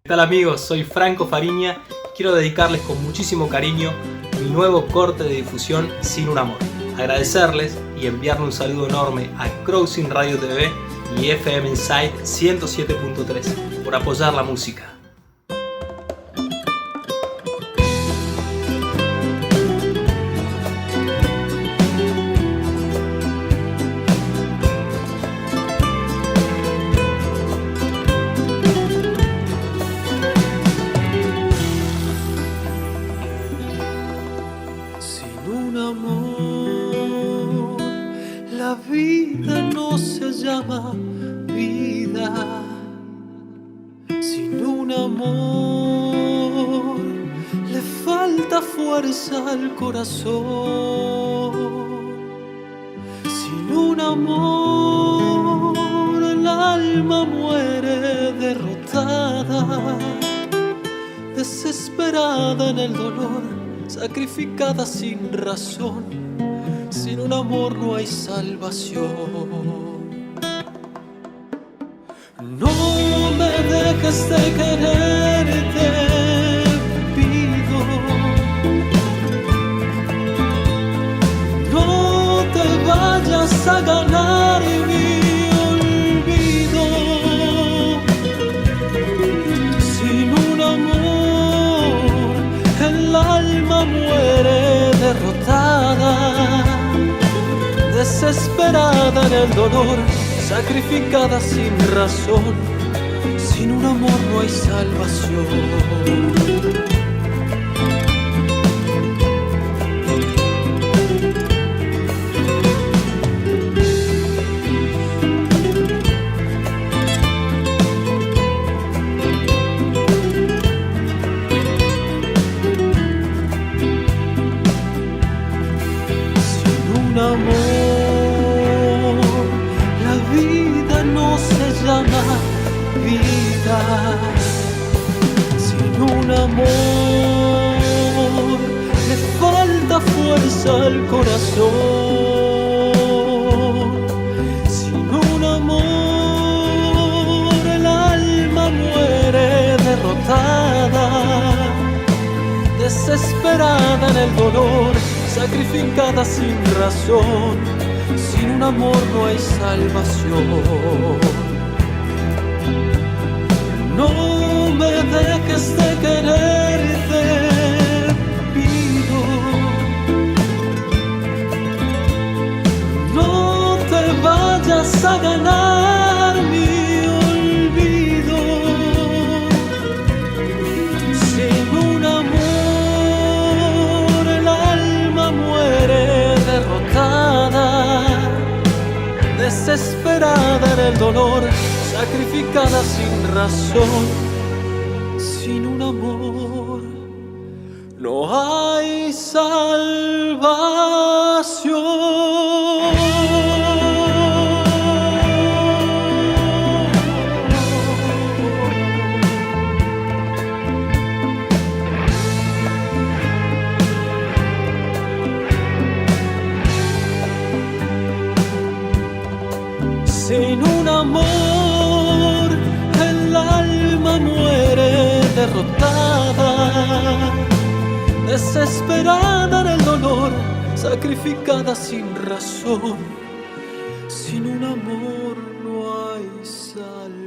¿Qué tal amigos? Soy Franco Fariña y quiero dedicarles con muchísimo cariño mi nuevo corte de difusión Sin un Amor. Agradecerles y enviarle un saludo enorme a Crossing Radio TV y FM Insight 107.3 por apoyar la música. La vida no se llama vida. Sin un amor le falta fuerza al corazón. Sin un amor el alma muere derrotada, desesperada en el dolor, sacrificada sin razón. Sin un amor no hay salvación. No me dejes de quererte, pido. No te vayas a ganar mi olvido. Sin un amor el alma muere derrotada, desesperada en el dolor, sacrificada sin razón. Sin un amor no hay salvación. Sin un amor la vida no se llama vida. Sin un amor le falta fuerza al corazón. Sin un amor el alma muere derrotada, desesperada en el dolor, sacrificada sin razón. Sin un amor no hay salvación. No me dejes de quererte, pido. No te vayas a ganar mi olvido. Sin un amor el alma muere derrotada, desesperada en el dolor, sacrificada sin razón. Sin un amor no hay salvación. Sin un amor el alma muere derrotada, desesperada en el dolor, sacrificada sin razón. Sin un amor no hay salvación.